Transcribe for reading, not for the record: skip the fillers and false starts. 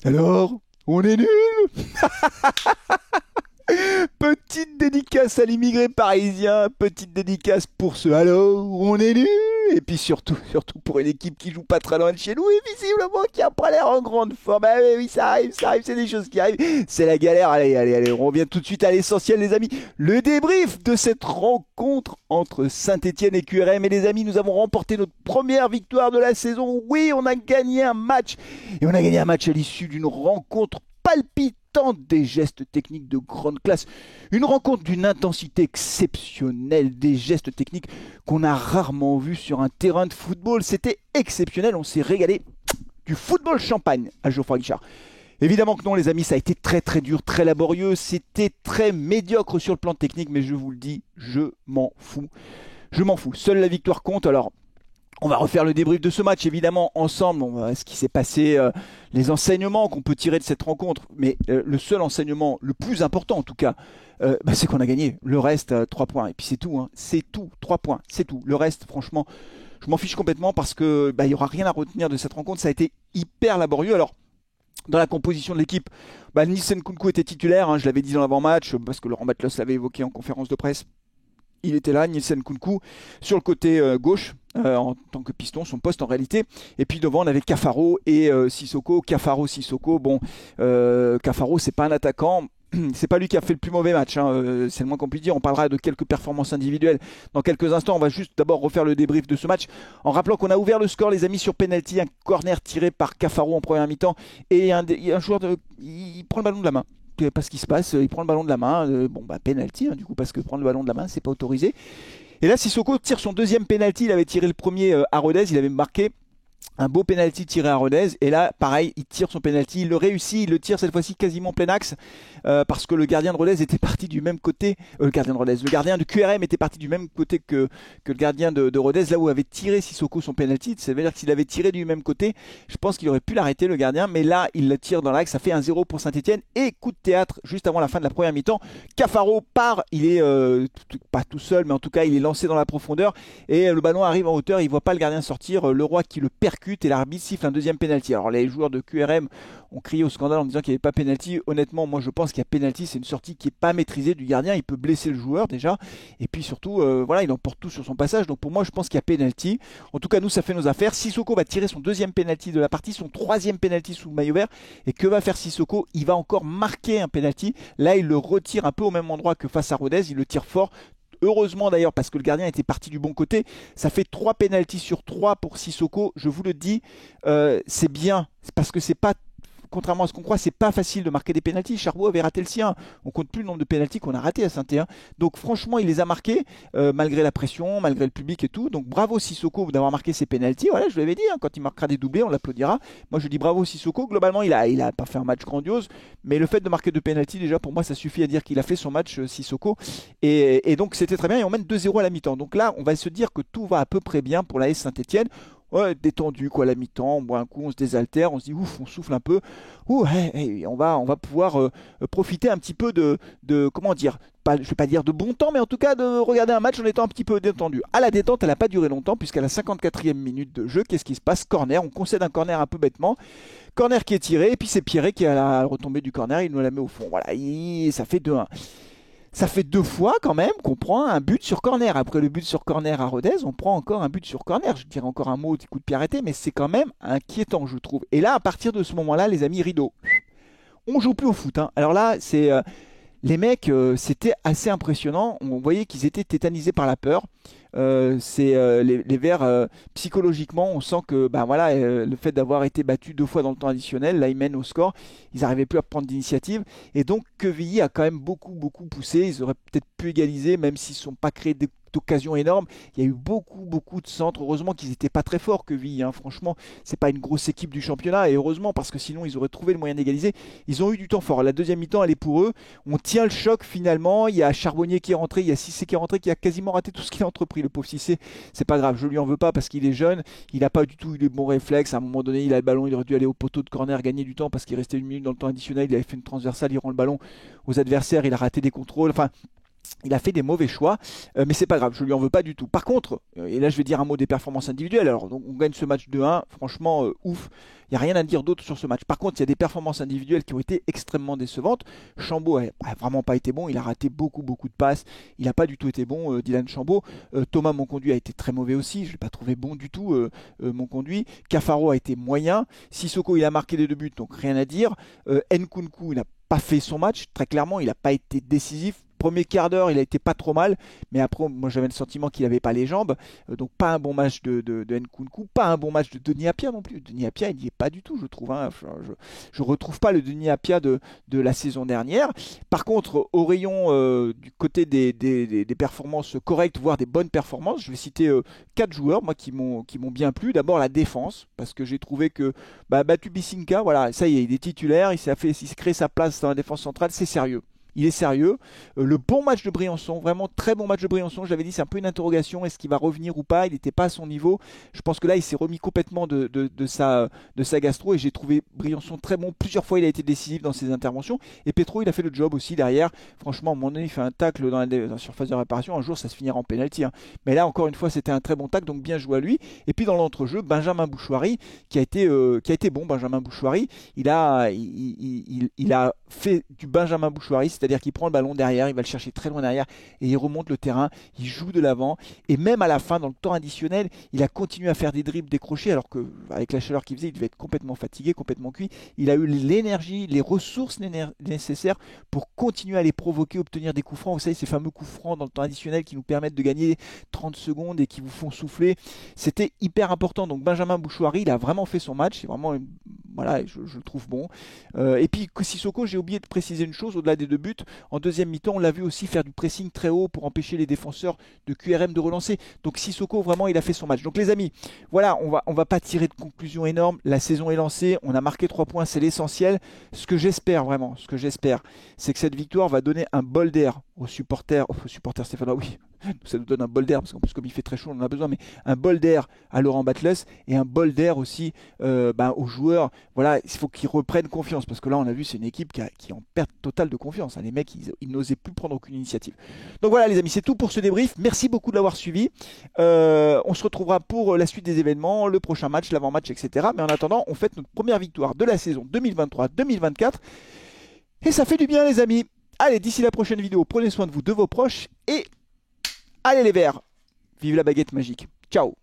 Alors, on est nul. Petite dédicace à l'immigré parisien, petite dédicace pour ce alors, on est nul. Et puis surtout pour une équipe qui joue pas très loin de chez nous et visiblement qui a pas l'air en grande forme. Ah oui, ça arrive, c'est des choses qui arrivent. C'est la galère. Allez, on revient tout de suite à l'essentiel, les amis. Le débrief de cette rencontre entre Saint-Etienne et QRM. Et les amis, nous avons remporté notre première victoire de la saison. Oui, on a gagné un match. Et on a gagné un match à l'issue d'une rencontre palpitante, des gestes techniques de grande classe, une rencontre d'une intensité exceptionnelle, des gestes techniques qu'on a rarement vus sur un terrain de football. C'était exceptionnel, on s'est régalé. Du football champagne à Geoffroy Guichard. Évidemment que non, les amis, ça a été très très dur, très laborieux, c'était très médiocre sur le plan technique, mais je vous le dis, je m'en fous. Je m'en fous. Seule la victoire compte. Alors, on va refaire le débrief de ce match, évidemment, ensemble. On va, ce qui s'est passé, les enseignements qu'on peut tirer de cette rencontre. Mais le seul enseignement, le plus important en tout cas, c'est qu'on a gagné. Le reste, 3 points. Et puis c'est tout, hein. C'est tout. 3 points, c'est tout. Le reste, franchement, je m'en fiche complètement parce que il y aura rien à retenir de cette rencontre. Ça a été hyper laborieux. Alors, dans la composition de l'équipe, Nielsen Kunku était titulaire, hein, je l'avais dit dans l'avant-match, parce que Laurent Matlos l'avait évoqué en conférence de presse. Il était là, Nielsen Kunku, sur le côté gauche, en tant que piston, son poste en réalité. Et puis devant, on avait Cafaro et Sissoko. Cafaro, Sissoko. Bon, Cafaro, c'est pas un attaquant. C'est pas lui qui a fait le plus mauvais match, hein, c'est le moins qu'on puisse dire. On parlera de quelques performances individuelles dans quelques instants. On va juste d'abord refaire le débrief de ce match en rappelant qu'on a ouvert le score, les amis, sur penalty, un corner tiré par Cafaro en première mi-temps. Et un joueur, il prend le ballon de la main. Parce qu'il se passe, il prend le ballon de la main, penalty, hein, du coup, parce que prendre le ballon de la main, c'est pas autorisé. Et là, Sissoko tire son deuxième penalty, il avait tiré le premier à Rodez, il avait marqué un beau penalty tiré à Rodez, et là pareil il tire son penalty, il le réussit, il le tire cette fois-ci quasiment plein axe, parce que le gardien de Rodez était parti du même côté, le gardien de QRM était parti du même côté que le gardien de Rodez, là où avait tiré Sissoko son penalty. Ça veut dire que s'il avait tiré du même côté, je pense qu'il aurait pu l'arrêter le gardien, mais là il le tire dans l'axe, ça fait 1-0 pour Saint-Etienne. Et coup de théâtre juste avant la fin de la première mi-temps, Cafaro part, il est pas tout seul, mais en tout cas il est lancé dans la profondeur, et le ballon arrive en hauteur, il voit pas le gardien sortir, Leroy qui le percute, et l'arbitre siffle un deuxième penalty. Alors les joueurs de QRM ont crié au scandale en disant qu'il n'y avait pas penalty. Honnêtement, moi je pense qu'il y a penalty, c'est une sortie qui est pas maîtrisée du gardien, il peut blesser le joueur déjà, et puis surtout voilà, il emporte tout sur son passage. Donc pour moi je pense qu'il y a penalty. En tout cas nous ça fait nos affaires. Sissoko va tirer son deuxième penalty de la partie, son troisième penalty sous le maillot vert. Et que va faire Sissoko? Il va encore marquer un penalty. Là il le retire un peu au même endroit que face à Rodez, il le tire fort. Heureusement d'ailleurs, parce que le gardien était parti du bon côté. Ça fait 3 pénaltys sur 3 pour Sissoko. Je vous le dis, c'est bien. Parce que c'est pas, contrairement à ce qu'on croit, c'est pas facile de marquer des pénaltys. Charbot avait raté le sien. On compte plus le nombre de pénaltys qu'on a raté à Saint-Étienne. Donc franchement, il les a marqués, malgré la pression, malgré le public et tout. Donc bravo Sissoko d'avoir marqué ses pénaltys. Voilà, je l'avais dit, hein, quand il marquera des doublés, on l'applaudira. Moi je dis bravo Sissoko. Globalement, il a pas fait un match grandiose, mais le fait de marquer 2 pénaltys, déjà pour moi, ça suffit à dire qu'il a fait son match, Sissoko. Et donc c'était très bien. Et on mène 2-0 à la mi-temps. Donc là, on va se dire que tout va à peu près bien pour la S Saint-Etienne. Ouais, détendu quoi, la mi-temps, on boit un coup, on se désaltère, on se dit ouf, on souffle un peu. Ouh, on va pouvoir profiter un petit peu de comment dire, pas, je vais pas dire de bon temps, mais en tout cas de regarder un match en étant un petit peu détendu. À la détente, elle n'a pas duré longtemps, puisqu'à la 54e minute de jeu, qu'est-ce qui se passe? Corner, on concède un corner un peu bêtement. Corner qui est tiré, et puis c'est Pierret qui a la retombée du corner, il nous la met au fond. Voilà, ça fait 2-1. Ça fait 2 fois quand même qu'on prend un but sur corner. Après le but sur corner à Rodez, on prend encore un but sur corner. Je dirais encore un mot du coup de pied arrêté, mais c'est quand même inquiétant, je trouve. Et là, à partir de ce moment-là, les amis, rideau. On joue plus au foot, hein. Alors là, c'est les mecs, c'était assez impressionnant. On voyait qu'ils étaient tétanisés par la peur. Les Verts, psychologiquement, on sent que voilà, le fait d'avoir été battus 2 fois dans le temps additionnel, là ils mènent au score, ils n'arrivaient plus à prendre d'initiative. Et donc Quevilly a quand même beaucoup poussé. Ils auraient peut-être pu égaliser, même s'ils ne sont pas créés d'occasions énormes. Il y a eu beaucoup de centres. Heureusement qu'ils n'étaient pas très forts, Quevilly, hein. Franchement, c'est pas une grosse équipe du championnat. Et heureusement, parce que sinon ils auraient trouvé le moyen d'égaliser. Ils ont eu du temps fort. La deuxième mi-temps, elle est pour eux. On tient le choc finalement. Il y a Charbonnier qui est rentré, il y a Cissé qui est rentré, qui a quasiment raté tout ce qu'il a entrepris. Le pauvre Cissé, c'est pas grave, je lui en veux pas parce qu'il est jeune. Il n'a pas du tout eu les bons réflexes. À un moment donné, il a le ballon, il aurait dû aller au poteau de corner, gagner du temps parce qu'il restait 1 minute dans le temps additionnel. Il avait fait une transversale, il rend le ballon aux adversaires, il a raté des contrôles. Enfin, Il a fait des mauvais choix, mais c'est pas grave, je lui en veux pas du tout. Par contre, et là je vais dire un mot des performances individuelles. Alors, donc, on gagne ce match 2-1, franchement, ouf. Il n'y a rien à dire d'autre sur ce match. Par contre, il y a des performances individuelles qui ont été extrêmement décevantes. Chambaud a vraiment pas été bon, il a raté beaucoup de passes. Il n'a pas du tout été bon, Dylan Chambaud. Thomas Monconduit a été très mauvais aussi, je ne l'ai pas trouvé bon du tout, Monconduit. Cafaro a été moyen. Sissoko, il a marqué des 2 buts, donc rien à dire. Nkunku, il n'a pas fait son match, très clairement, il n'a pas été décisif. Premier quart d'heure, il a été pas trop mal, mais après, moi j'avais le sentiment qu'il n'avait pas les jambes. Donc pas un bon match de Nkunku, pas un bon match de Denis Appia non plus. Denis Appia, il n'y est pas du tout, je trouve. Hein. Je retrouve pas le Denis Appia de la saison dernière. Par contre, au rayon du côté des performances correctes, voire des bonnes performances, je vais citer 4 joueurs moi, qui m'ont bien plu. D'abord la défense, parce que j'ai trouvé que Batu Bisinka, voilà, ça y est, il est titulaire, il s'est créé sa place dans la défense centrale, c'est sérieux. Il est sérieux. Le bon match de Briançon, vraiment très bon match de Briançon. J'avais dit c'est un peu une interrogation, est-ce qu'il va revenir ou pas? Il n'était pas à son niveau. Je pense que là il s'est remis complètement de sa gastro et j'ai trouvé Briançon très bon. Plusieurs fois il a été décisif dans ses interventions et Petro il a fait le job aussi derrière. Franchement à un moment donné il fait un tacle dans la surface de réparation. Un jour ça se finira en pénalty. Hein. Mais là encore une fois c'était un très bon tacle donc bien joué à lui. Et puis dans l'entrejeu Benjamin Bouchouari qui a été bon. Benjamin Bouchouari il a fait du Benjamin Bouchouari, c'est-à-dire qu'il prend le ballon derrière, il va le chercher très loin derrière et il remonte le terrain, il joue de l'avant et même à la fin dans le temps additionnel il a continué à faire des dribbles décrochés alors qu'avec la chaleur qu'il faisait il devait être complètement fatigué, complètement cuit. Il a eu l'énergie, les ressources nécessaires pour continuer à les provoquer, obtenir des coups francs. Vous savez ces fameux coups francs dans le temps additionnel qui nous permettent de gagner 30 secondes et qui vous font souffler. C'était hyper important. Donc Benjamin Bouchouari il a vraiment fait son match, c'est vraiment voilà, je le trouve bon. Et puis Sissoko, j'ai oublié de préciser une chose, au-delà des 2 buts, en deuxième mi-temps, on l'a vu aussi faire du pressing très haut pour empêcher les défenseurs de QRM de relancer. Donc Sissoko, vraiment, il a fait son match. Donc les amis, voilà, on va pas tirer de conclusion énorme. La saison est lancée, on a marqué 3 points, c'est l'essentiel. Ce que j'espère vraiment, c'est que cette victoire va donner un bol d'air aux supporters stéphanois, oui, ça nous donne un bol d'air, parce qu'en plus comme il fait très chaud, on en a besoin, mais un bol d'air à Laurent Batles et un bol d'air aussi aux joueurs. Voilà, il faut qu'ils reprennent confiance, parce que là on a vu c'est une équipe qui est en perte totale de confiance. Hein. Les mecs, ils n'osaient plus prendre aucune initiative. Donc voilà les amis, c'est tout pour ce débrief. Merci beaucoup de l'avoir suivi. On se retrouvera pour la suite des événements, le prochain match, l'avant-match, etc. Mais en attendant, on fête notre première victoire de la saison 2023-2024. Et ça fait du bien les amis. Allez, d'ici la prochaine vidéo, prenez soin de vous, de vos proches et allez les Verts. Vive la baguette magique. Ciao.